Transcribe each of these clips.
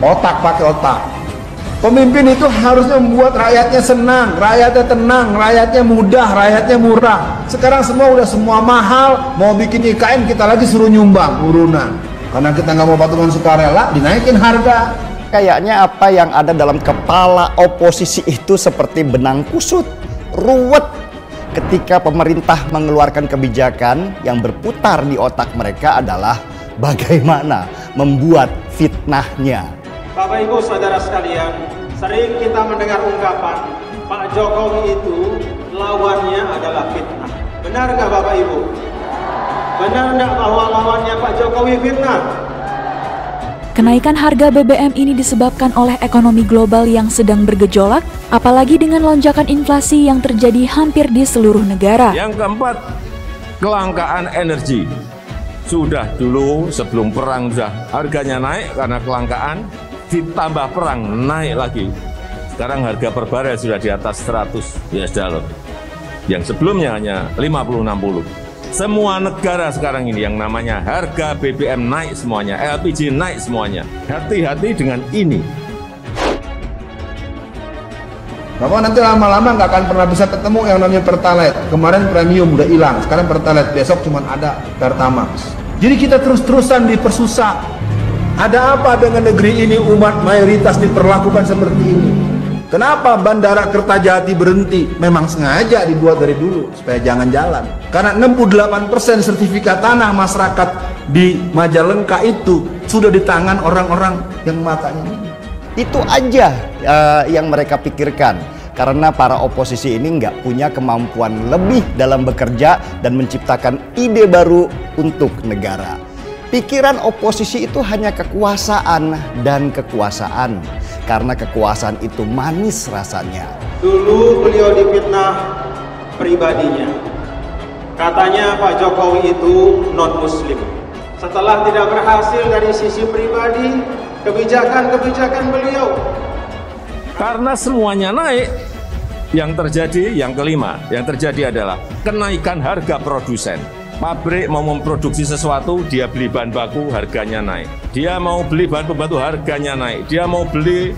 Otak, pakai otak. Pemimpin itu harusnya membuat rakyatnya senang, rakyatnya tenang, rakyatnya mudah, rakyatnya murah. Sekarang semua mahal, mau bikin IKN kita lagi suruh nyumbang urunan. Karena kita nggak mau patungan sukarela, dinaikin harga. Kayaknya apa yang ada dalam kepala oposisi itu seperti benang kusut, ruwet. Ketika pemerintah mengeluarkan kebijakan, yang berputar di otak mereka adalah bagaimana membuat fitnahnya. Bapak Ibu Saudara sekalian, sering kita mendengar ungkapan Pak Jokowi itu lawannya adalah fitnah. Benar nggak Bapak Ibu? Benar nggak bahwa lawannya Pak Jokowi fitnah? Kenaikan harga BBM ini disebabkan oleh ekonomi global yang sedang bergejolak, apalagi dengan lonjakan inflasi yang terjadi hampir di seluruh negara. Yang keempat, kelangkaan energi. Sudah dulu sebelum perang sudah harganya naik karena kelangkaan, ditambah perang naik lagi. Sekarang harga per barel sudah di atas 100 US dollar. Yang sebelumnya hanya 50-60. Semua negara sekarang ini yang namanya harga BBM naik semuanya, LPG naik semuanya. Hati-hati dengan ini. Bapak nanti lama-lama nggak akan pernah bisa ketemu yang namanya Pertalite. Kemarin premium udah hilang, sekarang Pertalite, besok cuma ada Pertamax. Jadi kita terus-terusan dipersusah. Ada apa dengan negeri ini umat mayoritas diperlakukan seperti ini? Kenapa Bandara Kertajati berhenti? Memang sengaja dibuat dari dulu supaya jangan jalan. Karena 68% sertifikat tanah masyarakat di Majalengka itu sudah di tangan orang-orang yang matanya ini. Itu aja yang mereka pikirkan. Karena para oposisi ini nggak punya kemampuan lebih dalam bekerja dan menciptakan ide baru untuk negara. Pikiran oposisi itu hanya kekuasaan dan kekuasaan. Karena kekuasaan itu manis rasanya. Dulu beliau difitnah pribadinya. Katanya Pak Jokowi itu non-muslim. Setelah tidak berhasil dari sisi pribadi, kebijakan-kebijakan beliau. Karena semuanya naik, yang terjadi yang kelima, yang terjadi adalah kenaikan harga produsen. Pabrik mau memproduksi sesuatu, dia beli bahan baku, harganya naik. Dia mau beli bahan pembantu, harganya naik. Dia mau beli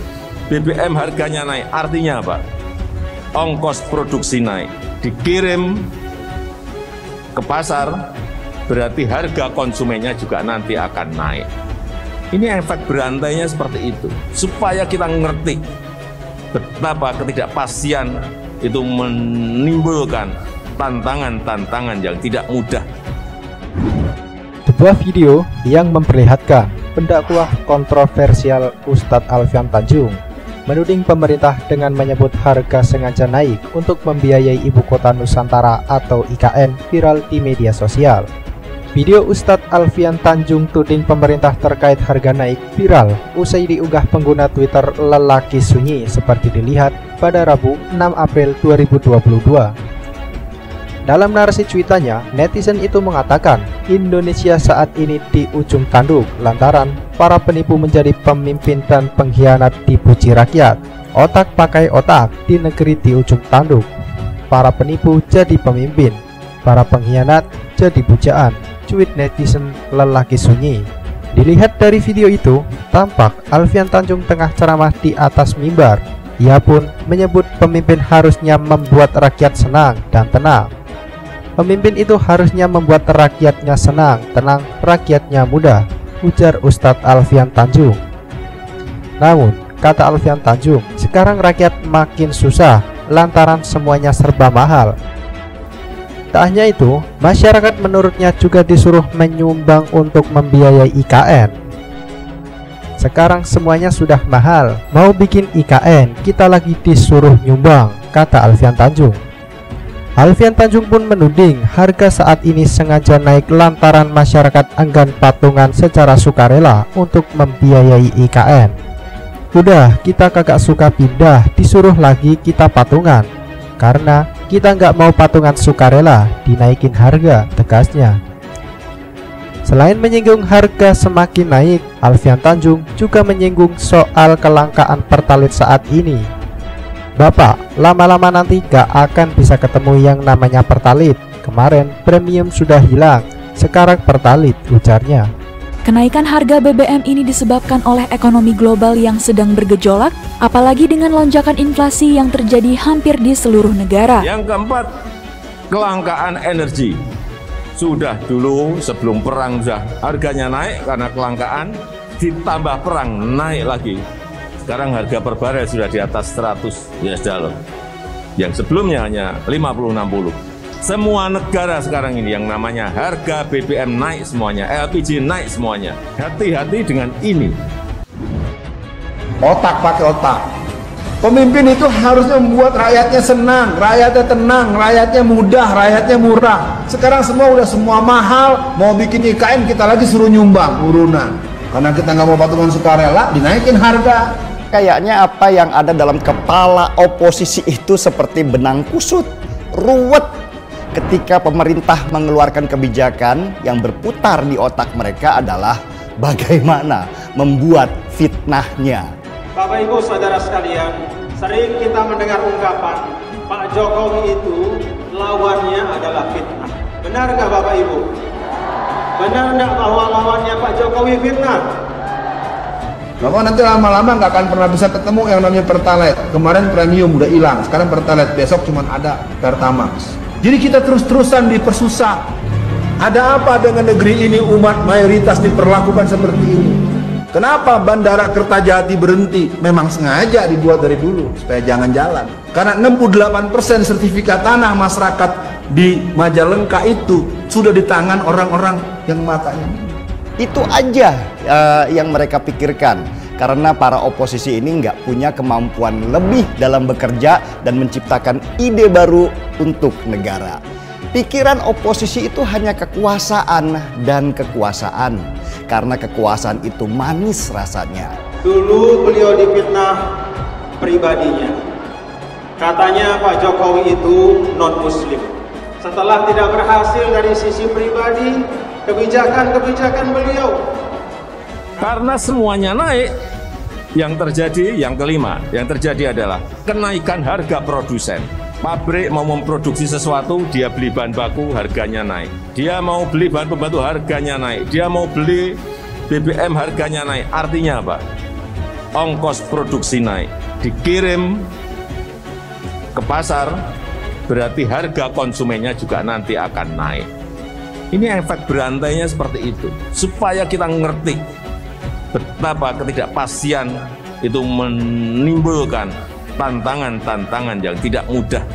BBM, harganya naik. Artinya apa? Ongkos produksi naik. Dikirim ke pasar, berarti harga konsumennya juga nanti akan naik. Ini efek berantainya seperti itu. Supaya kita ngerti betapa ketidakpastian itu menimbulkan tantangan-tantangan yang tidak mudah. Sebuah video yang memperlihatkan pendakwah kontroversial Ustadz Alfian Tanjung menuding pemerintah dengan menyebut harga sengaja naik untuk membiayai Ibu Kota Nusantara atau IKN viral di media sosial. Video Ustadz Alfian Tanjung tuding pemerintah terkait harga naik viral usai diunggah pengguna Twitter Lelaki Sunyi seperti dilihat pada Rabu 6 April 2022. Dalam narasi cuitannya, netizen itu mengatakan Indonesia saat ini di ujung tanduk lantaran para penipu menjadi pemimpin dan pengkhianat dipuji rakyat. Otak pakai otak di negeri di ujung tanduk. Para penipu jadi pemimpin, para pengkhianat jadi pujaan. Cuit netizen Lelaki Sunyi. Dilihat dari video itu, tampak Alfian Tanjung tengah ceramah di atas mimbar. Ia pun menyebut pemimpin harusnya membuat rakyat senang dan tenang. Pemimpin itu harusnya membuat rakyatnya senang, tenang, rakyatnya mudah, ujar Ustadz Alfian Tanjung. Namun, kata Alfian Tanjung, sekarang rakyat makin susah lantaran semuanya serba mahal. Tak hanya itu, masyarakat menurutnya juga disuruh menyumbang untuk membiayai IKN. Sekarang semuanya sudah mahal, mau bikin IKN, kita lagi disuruh nyumbang, kata Alfian Tanjung. Alfian Tanjung pun menuding harga saat ini sengaja naik lantaran masyarakat enggan patungan secara sukarela untuk membiayai IKN. Udah, kita kagak suka pindah, disuruh lagi kita patungan. Karena kita nggak mau patungan sukarela, dinaikin harga, tegasnya. Selain menyinggung harga semakin naik, Alfian Tanjung juga menyinggung soal kelangkaan Pertalite saat ini. Bapak, lama-lama nanti gak akan bisa ketemu yang namanya Pertalite. Kemarin premium sudah hilang, sekarang Pertalite, ujarnya. Kenaikan harga BBM ini disebabkan oleh ekonomi global yang sedang bergejolak, apalagi dengan lonjakan inflasi yang terjadi hampir di seluruh negara. Yang keempat, kelangkaan energi. Sudah dulu sebelum perang sudah harganya naik karena kelangkaan, ditambah perang naik lagi. Sekarang harga per barel sudah di atas 100 US dollar. Yang sebelumnya hanya 50-60. Semua negara sekarang ini yang namanya harga BBM naik semuanya, LPG naik semuanya. Hati-hati dengan ini. Otak pakai otak. Pemimpin itu harusnya membuat rakyatnya senang, rakyatnya tenang, rakyatnya mudah, rakyatnya murah. Sekarang semua mahal, mau bikin IKN kita lagi suruh nyumbang urunan. Karena kita nggak mau patungan sukarela, dinaikin harga. Kayaknya apa yang ada dalam kepala oposisi itu seperti benang kusut, ruwet. Ketika pemerintah mengeluarkan kebijakan, yang berputar di otak mereka adalah bagaimana membuat fitnahnya. Bapak Ibu Saudara sekalian, sering kita mendengar ungkapan Pak Jokowi itu lawannya adalah fitnah. Benar nggak Bapak Ibu? Benar nggak bahwa lawannya Pak Jokowi fitnah? Bapak nanti lama-lama nggak akan pernah bisa ketemu yang namanya Pertalite. Kemarin premium udah hilang, sekarang Pertalite, besok cuma ada Pertamax. Jadi kita terus-terusan dipersusah. Ada apa dengan negeri ini umat mayoritas diperlakukan seperti ini? Kenapa Bandara Kertajati berhenti? Memang sengaja dibuat dari dulu supaya jangan jalan. Karena 68% sertifikat tanah masyarakat di Majalengka itu sudah di tangan orang-orang yang matanya. Itu aja yang mereka pikirkan. Karena para oposisi ini nggak punya kemampuan lebih dalam bekerja dan menciptakan ide baru untuk negara. Pikiran oposisi itu hanya kekuasaan dan kekuasaan. Karena kekuasaan itu manis rasanya. Dulu beliau difitnah pribadinya. Katanya Pak Jokowi itu non-muslim. Setelah tidak berhasil dari sisi pribadi, kebijakan-kebijakan beliau. Karena semuanya naik, yang terjadi yang kelima, yang terjadi adalah kenaikan harga produsen. Pabrik mau memproduksi sesuatu, dia beli bahan baku, harganya naik. Dia mau beli bahan pembantu, harganya naik. Dia mau beli BBM, harganya naik. Artinya apa? Ongkos produksi naik. Dikirim ke pasar, berarti harga konsumennya juga nanti akan naik. Ini efek berantainya seperti itu. Supaya kita ngerti betapa ketidakpastian itu menimbulkan tantangan-tantangan yang tidak mudah